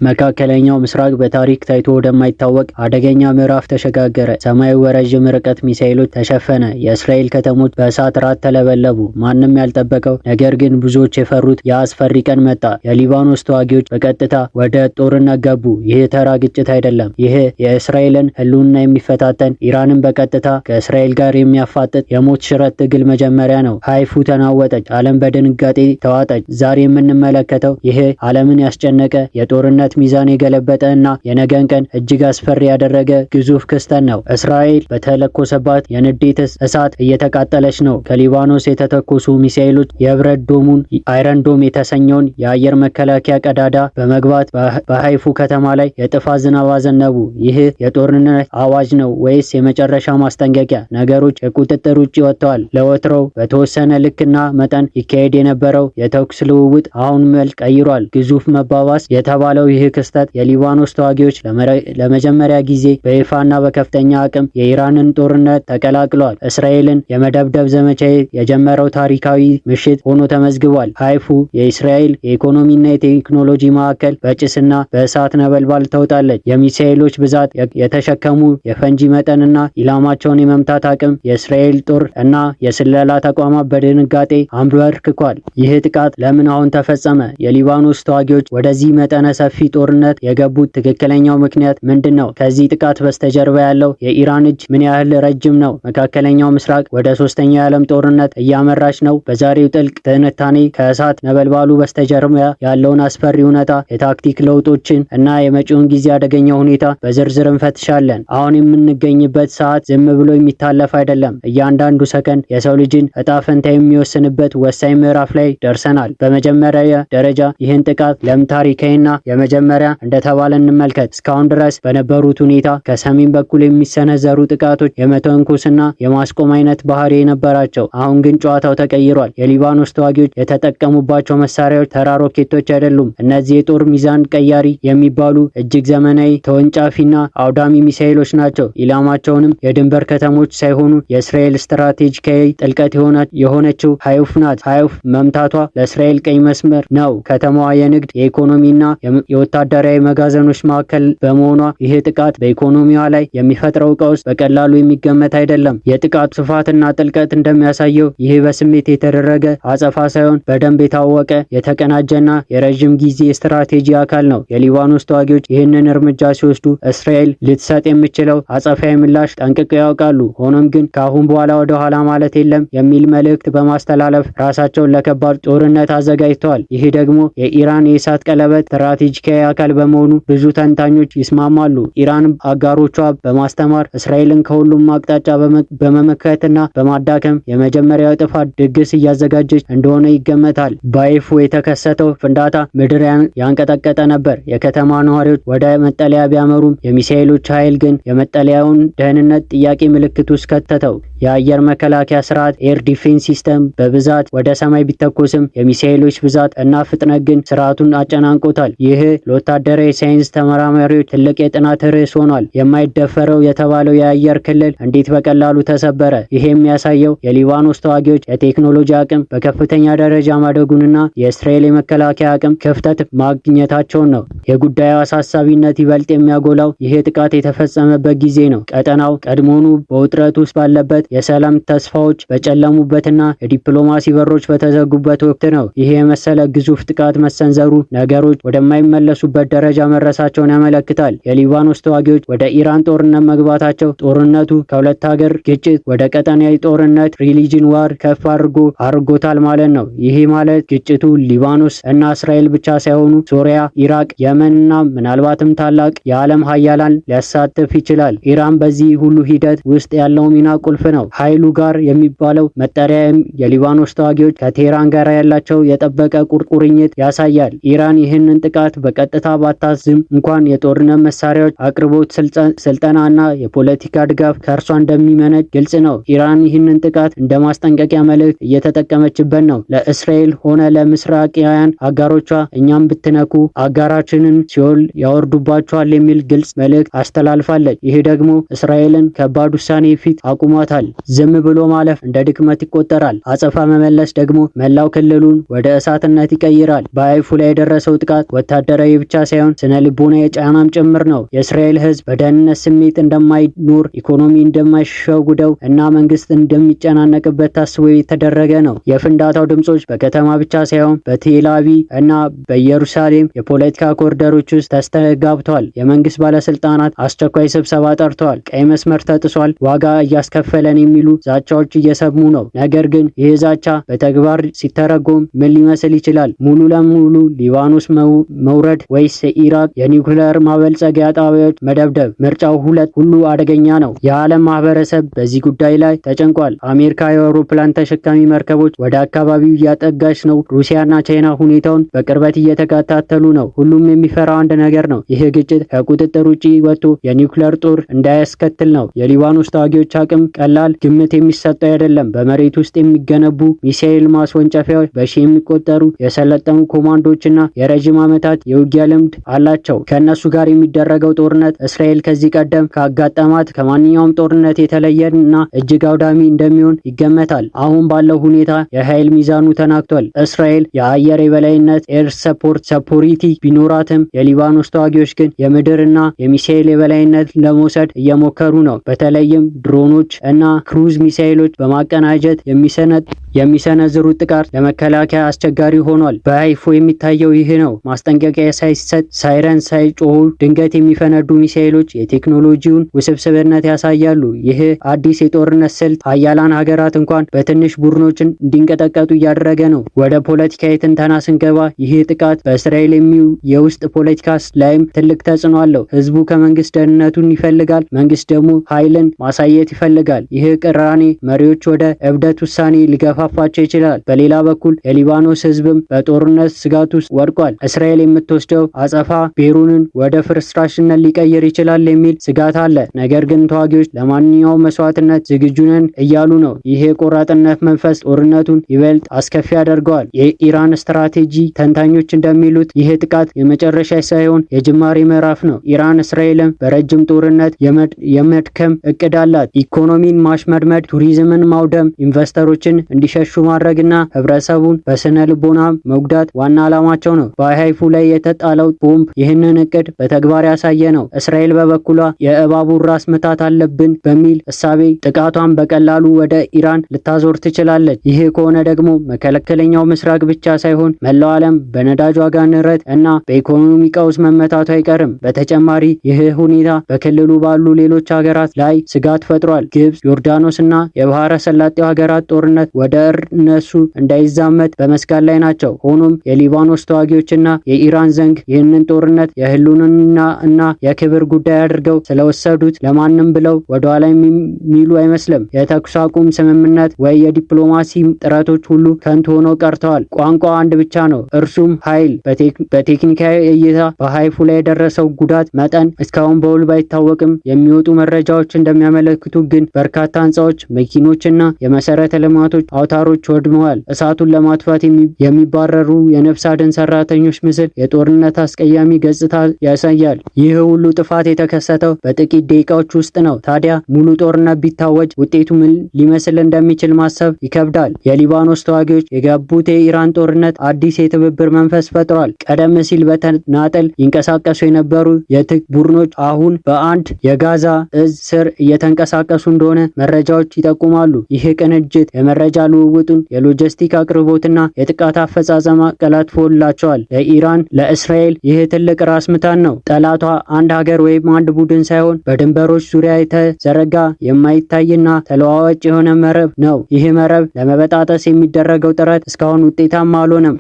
መካከለኛው ምስራቅ በታሪክ ታይቶ ወደማይታወቅ አደገኛ ምዕራፍ ተሸጋገረ። ሰማዩ በረዥም ርቀት ሚሳኤሎች ተሸፈነ። የእስራኤል ከተሞች በእሳት ራት ተለበለቡ። ማንም ያልጠበቀው ነገር ግን ብዙዎች የፈሩት የአስፈሪ ቀን መጣ። የሊባኖስ ተዋጊዎች በቀጥታ ወደ ጦርነት ገቡ። ይህ ተራ ግጭት አይደለም። ይህ የእስራኤልን ሕልውና የሚፈታተን፣ ኢራንን በቀጥታ ከእስራኤል ጋር የሚያፋጥጥ የሞት ሽረት ትግል መጀመሪያ ነው። ሃይፉ ተናወጠች። ዓለም በድንጋጤ ተዋጠች። ዛሬ የምንመለከተው ይህ ዓለምን ያስጨነቀ የጦርነት ሚዛን የገለበጠ እና የነገን ቀን እጅግ አስፈሪ ያደረገ ግዙፍ ክስተት ነው። እስራኤል በተለኮሰባት የንዴት እሳት እየተቃጠለች ነው። ከሊባኖስ የተተኮሱ ሚሳኤሎች የብረት ዶሙን አይረን ዶም የተሰኘውን የአየር መከላከያ ቀዳዳ በመግባት በሃይፉ ከተማ ላይ የጥፋት ዝናብ አዘነቡ። ይህ የጦርነት አዋጅ ነው ወይስ የመጨረሻ ማስጠንቀቂያ? ነገሮች የቁጥጥር ውጭ ወጥተዋል። ለወትሮው በተወሰነ ልክና መጠን ይካሄድ የነበረው የተኩስ ልውውጥ አሁን መልክ ቀይሯል። ግዙፍ መባባስ የተባለው ይህ ክስተት የሊባኖስ ተዋጊዎች ለመጀመሪያ ጊዜ በይፋና በከፍተኛ አቅም የኢራንን ጦርነት ተቀላቅለዋል። እስራኤልን የመደብደብ ዘመቻ የጀመረው ታሪካዊ ምሽት ሆኖ ተመዝግቧል። ሃይፉ የእስራኤል የኢኮኖሚና የቴክኖሎጂ ማዕከል በጭስና በእሳት ነበልባል ተውጣለች። የሚሳኤሎች ብዛት፣ የተሸከሙ የፈንጂ መጠንና ኢላማቸውን የመምታት አቅም የእስራኤል ጦር እና የስለላ ተቋማት በድንጋጤ አንበርክኳል። ይህ ጥቃት ለምን አሁን ተፈጸመ? የሊባኖስ ተዋጊዎች ወደዚህ መጠነ ሰፊ ጦርነት የገቡት ትክክለኛው ምክንያት ምንድን ነው? ከዚህ ጥቃት በስተጀርባ ያለው የኢራን እጅ ምን ያህል ረጅም ነው? መካከለኛው ምስራቅ ወደ ሶስተኛው የዓለም ጦርነት እያመራች ነው? በዛሬው ጥልቅ ትንታኔ ከእሳት ነበልባሉ በስተጀርባ ያለውን አስፈሪ እውነታ፣ የታክቲክ ለውጦችን እና የመጪውን ጊዜ አደገኛ ሁኔታ በዝርዝር እንፈትሻለን። አሁን የምንገኝበት ሰዓት ዝም ብሎ የሚታለፍ አይደለም። እያንዳንዱ ሰከንድ የሰው ልጅን እጣ ፈንታ የሚወስንበት ወሳኝ ምዕራፍ ላይ ደርሰናል። በመጀመሪያ ደረጃ ይህን ጥቃት ለምን ታሪካዊና የመጀመሪያ እንደተባለ እንመልከት። እስካሁን ድረስ በነበሩት ሁኔታ ከሰሜን በኩል የሚሰነዘሩ ጥቃቶች የመተንኮስና የማስቆም አይነት ባህሪ የነበራቸው፣ አሁን ግን ጨዋታው ተቀይሯል። የሊባኖስ ተዋጊዎች የተጠቀሙባቸው መሳሪያዎች ተራ ሮኬቶች አይደሉም። እነዚህ የጦር ሚዛን ቀያሪ የሚባሉ እጅግ ዘመናዊ ተወንጫፊና አውዳሚ ሚሳኤሎች ናቸው። ኢላማቸውንም የድንበር ከተሞች ሳይሆኑ የእስራኤል ስትራቴጂካዊ ጥልቀት የሆነችው ሃይፍ ናት። ሃይፍ መምታቷ ለእስራኤል ቀኝ መስመር ነው። ከተማዋ የንግድ የኢኮኖሚና የወታደራዊ መጋዘኖች ማዕከል በመሆኗ ይህ ጥቃት በኢኮኖሚዋ ላይ የሚፈጥረው ቀውስ በቀላሉ የሚገመት አይደለም። የጥቃቱ ስፋትና ጥልቀት እንደሚያሳየው ይህ በስሜት የተደረገ አጸፋ ሳይሆን በደንብ የታወቀ የተቀናጀና የረዥም ጊዜ ስትራቴጂ አካል ነው። የሊባኖስ ተዋጊዎች ይህንን እርምጃ ሲወስዱ እስራኤል ልትሰጥ የሚችለው አጸፋዊ ምላሽ ጠንቅቀው ያውቃሉ። ሆኖም ግን ከአሁን በኋላ ወደ ኋላ ማለት የለም የሚል መልእክት በማስተላለፍ ራሳቸውን ለከባድ ጦርነት አዘጋጅተዋል። ይህ ደግሞ የኢራን የእሳት ቀለበት ስትራቴጂካዊ አካል በመሆኑ ብዙ ተንታኞች ይስማማሉ። ኢራን አጋሮቿ በማስተማር እስራኤልን ከሁሉም አቅጣጫ በመመከትና በማዳከም የመጀመሪያው ጥፋት ድግስ እያዘጋጀች እንደሆነ ይገመታል። በሃይፉ የተከሰተው ፍንዳታ ምድር ያንቀጠቀጠ ነበር። የከተማ ነዋሪዎች ወደ መጠለያ ቢያመሩም የሚሳኤሎች ኃይል ግን የመጠለያውን ደህንነት ጥያቄ ምልክት ውስጥ ከተተው። የአየር መከላከያ ስርዓት ኤር ዲፌንስ ሲስተም በብዛት ወደ ሰማይ ቢተኮስም የሚሳኤሎች ብዛት እና ፍጥነት ግን ስርዓቱን አጨናንቆታል። ይህ ለወታደራዊ ሳይንስ ተመራማሪዎች ትልቅ የጥናት ርዕስ ሆኗል። የማይደፈረው የተባለው የአየር ክልል እንዴት በቀላሉ ተሰበረ? ይሄ የሚያሳየው የሊባኖስ ተዋጊዎች የቴክኖሎጂ አቅም በከፍተኛ ደረጃ ማደጉንና የእስራኤል የመከላከያ አቅም ክፍተት ማግኘታቸውን ነው። የጉዳዩ አሳሳቢነት ይበልጥ የሚያጎላው ይህ ጥቃት የተፈጸመበት ጊዜ ነው። ቀጠናው ቀድሞውኑ በውጥረት ውስጥ ባለበት፣ የሰላም ተስፋዎች በጨለሙበትና የዲፕሎማሲ በሮች በተዘጉበት ወቅት ነው። ይህ የመሰለ ግዙፍ ጥቃት መሰንዘሩ ነገሮች ወደማይመለሱበት ደረጃ መድረሳቸውን ያመለክታል። የሊባኖስ ተዋጊዎች ወደ ኢራን ጦርነት መግባታቸው ጦርነቱ ከሁለት ሀገር ግጭት ወደ ቀጠናዊ ጦርነት ሪሊጅን ዋር ከፍ አድርጎታል ማለት ነው። ይህ ማለት ግጭቱ ሊባኖስ እና እስራኤል ብቻ ሳይሆኑ ሶሪያ፣ ኢራቅ፣ የመን እና ምናልባትም ታላቅ የዓለም ሀያላን ሊያሳትፍ ይችላል። ኢራን በዚህ ሁሉ ሂደት ውስጥ ያለው ሚና ቁልፍ ነው። ኃይሉ ጋር የሚባለው መጠሪያ የሊባኖስ ተዋጊዎች ከቴህራን ጋር ያላቸው የጠበቀ ቁርኝት ያሳያል። ኢራን ይህንን ጥቃት በቀጥታ ባታዝም እንኳን የጦርነት መሳሪያዎች አቅርቦት፣ ስልጠናና የፖለቲካ ድጋፍ ከእርሷ እንደሚመነጭ ግልጽ ነው። ኢራን ይህንን ጥቃት እንደ ማስጠንቀቂያ መልእክት እየተጠቀመችበት ነው። ለእስራኤል ሆነ ለምስራቃውያን አጋሮቿ እኛም ብትነኩ አጋራችንን ሲኦል ያወርዱባቸዋል የሚል ግልጽ መልእክት አስተላልፋለች። ይህ ደግሞ እስራኤልን ከባድ ውሳኔ ፊት አቁሟታል። ዝም ብሎ ማለፍ እንደ ድክመት ይቆጠራል። አጸፋ መመለስ ደግሞ መላው ክልሉን ወደ እሳትነት ይቀይራል። በሀይፉ ላይ የደረሰው ጥቃት ወታደራዊ ብቻ ሳይሆን ስነ ልቦናዊ ጫናም ጭምር ነው። የእስራኤል ሕዝብ በደህንነት ስሜት እንደማይኖር፣ ኢኮኖሚ እንደማይሸውደው እና መንግስት እንደሚጨናነቅበት ታስቦ የተደረገ ነው። የፍንዳታው ድምጾች በከተማ ብቻ ሳይሆን በቴል አቪቭ እና በኢየሩሳሌም የፖለቲካ ኮሪደሮች ውስጥ ተስተጋብተዋል። የመንግስት ባለስልጣናት አስቸኳይ ስብሰባ ጠርተዋል። ቀይ መስመር ተጥሷል፣ ዋጋ እያስከፈለን የሚሉ ዛቻዎች እየሰሙ ነው። ነገር ግን ይህ ዛቻ በተግባር ሲተረጎም ምን ሊመስል ይችላል? ሙሉ ለሙሉ ሊባኖስ መውረድ ወይስ የኢራቅ የኒውክሌር ማበልጸጊያ ጣቢያዎች መደብደብ? ምርጫው ሁሉ አደገኛ ነው። የዓለም ማህበረሰብ በዚህ ጉዳይ ላይ ተጨንቋል። አሜሪካ የአውሮፕላን ተሸካሚ መርከቦች ወደ አካባቢው እያጠጋች ነው። ሩሲያና ቻይና ሁኔታውን በቅርበት እየተከታተሉ ነው። ሁሉም የሚፈራው አንድ ነገር ነው። ይህ ግጭት ከቁጥጥር ውጪ ወጥቶ የኒውክሌር ጦር እንዳያስከትል ነው። የሊባኖስ ተዋጊዎች አቅም ቀላል ግምት የሚሰጠው አይደለም። በመሬት ውስጥ የሚገነቡ ሚሳኤል ማስወንጨፊያዎች፣ በሺ የሚቆጠሩ የሰለጠኑ ኮማንዶችና የረጅም ዓመታት የውጊያ ልምድ አላቸው። ከእነሱ ጋር የሚደረገው ጦርነት እስራኤል ከዚህ ቀደም ካጋጠማት ከማንኛውም ጦርነት የተለየና እጅግ አውዳሚ እንደሚሆን ይገመታል። አሁን ባለው ሁኔታ የኃይል ሚዛኑ ተናግቷል። እስራኤል የአየር የበላይነት ኤር ሰፖሪቲ ቢኖራትም የሊባኖስ ተዋጊዎች ግን የምድርና የሚሳኤል የበላይነት ለመውሰድ እየሞከሩ ነው። በተለይም ድሮኖች እና ክሩዝ ሚሳኤሎች በማቀናጀት የሚሰነዝሩት ጥቃት ለመከላከያ አስቸጋሪ ሆኗል። በሀይፎ የሚታየው ይህ ነው። ማስጠንቀቂያ ሳይሰጥ ሳይረን ሳይጮሁ ድንገት የሚፈነዱ ሚሳኤሎች የቴክኖሎጂውን ውስብስብነት ያሳያሉ። ይህ አዲስ የጦርነት ስልት ሀያላን ሀገራት እንኳን በትንሽ ቡድኖች እንዲንቀጠቀጡ እያደረገ ነው። ወደ ፖለቲካዊ ትንተና ስንገባ ይህ ጥቃት በእስራኤል የውስጥ ፖለቲካ ላይም ትልቅ ተጽዕኖ አለው። ህዝቡ ከመንግስት ደህንነቱን ይፈልጋል፣ መንግስት ደግሞ ኃይልን ማሳየት ይፈልጋል። ይህ ቅራኔ መሪዎች ወደ እብደት ውሳኔ ሊገፋፋቸው ይችላል። በሌላ በኩል የሊባኖስ ህዝብም በጦርነት ስጋት ውስጥ ወድቋል። እስራኤል የምትወስደው አጸፋ ቤሩንን ወደ ፍርስራሽነት ሊቀይር ይችላል የሚል ስጋት አለ። ነገር ግን ተዋጊዎች ለማንኛውም መስዋዕትነት ዝግጁ ነን እያሉ ነው። ይህ የቆራጥነት መንፈስ ጦርነቱን ይበልጥ አስከፊ ያደርገዋል። የኢራን ስትራቴጂ ተንታኞች እንደሚሉት ይህ ጥቃት የመጨረሻ ሳይሆን የጅማሬ ምዕራፍ ነው። ኢራን እስራኤልን በረጅም ጦርነት የመድከም እቅድ አላት። ኢኮኖሚን ማሽመድመድ፣ ቱሪዝምን ማውደም፣ ኢንቨስተሮችን እንዲሸሹ ማድረግና ህብረተሰቡን በስነ ልቦና መጉዳት ዋና ዓላማቸው ነው። በሀይፉ ላይ የተጣለው ቦምብ ይህንን እቅድ በተግባር ያሳየ ነው። እስራኤል በበኩሏ የእባቡን ራስ ምታት አለብን በሚል እሳቤ ጥቃቷን በቀላሉ ወደ ኢራን ልታዞር ትችላለች። ይህ ከሆነ ደግሞ መካከለኛው ምስራቅ ብቻ ሳይሆን መላው ዓለም በነዳጅ ዋጋ ንረት እና በኢኮኖሚ ቀውስ መመታቱ አይቀርም። በተጨማሪ ይህ ሁኔታ በክልሉ ባሉ ሌሎች ሀገራት ላይ ስጋት ፈጥሯል። ግብጽ፣ ዮርዳኖስ እና የባህረ ሰላጤው ሀገራት ጦርነት ወደ እነሱ እንዳይዛመት በመስጋት ላይ ናቸው። ሆኖም የሊባኖስ ተዋጊዎችና የኢራን ዘንግ ይህንን ጦርነት የህልውና እና የክብር ጉዳይ አድርገው ስለወሰዱት ለማንም ብለው ወደኋላ የሚሉ አይመስልም። የተኩስ አቁም ስምምነት ወይ የዲፕሎማሲ ጥረቶች ሁሉ ከንቱ ሆነው ቀርተዋል። ቋንቋ አንድ ብቻ ነው፣ እርሱም ኃይል። በቴክኒካዊ እይታ በሀይፉ ላይ የደረሰው ጉዳት መጠን እስካሁን በውል ባይታወቅም የሚወጡ መረጃዎች እንደሚያመለክቱ ግን በርካታ ህንፃዎች፣ መኪኖችና የመሰረተ ልማቶች አውታሮች ወድመዋል። እሳቱን ለማጥፋት የሚባረሩ የነፍስ አድን ሰራተኞች ምስል የጦርነት አስቀያሚ ገጽታ ያሳያል። ይህ ሁሉ ጥፋት የተከሰተው በጥቂት ደቂቃዎች ውስጥ ነው። ታዲያ ሙሉ ጦርነት ቢታወጅ ውጤቱ ምን ሊመስል እንደሚችል ማሰብ ይከብዳል። የሊባኖስ ተዋጊዎች የገቡት የኢራን ጦርነት አዲስ የትብብር መንፈስ ፈጥሯል። ቀደም ሲል በተናጠል ይንቀሳቀሱ የነበሩ የትጥቅ ቡድኖች አሁን በአንድ የጋዛ እዝ ስር እየተንቀሳቀሱ እንደሆነ መረጃዎች ይጠቁማሉ። ይህ ቅንጅት የመረጃ ልውውጡን፣ የሎጂስቲክ አቅርቦትና የጥቃት አፈጻጸም አቀላጥፎላቸዋል። ለኢራን፣ ለእስራኤል ይህ ትልቅ ራስ ምታት ነው። ጠላቷ አንድ ሀገር ወይም አንድ ቡድን ሳይሆን በድንበሮች ዙሪያ የተዘረጋ የማይታይና ተለዋዋጭ የሆነ መረብ ነው። ይህ መረብ ለመበጣጠስ የሚደረገው ጥረት እስካሁን ውጤታማ አልሆነም።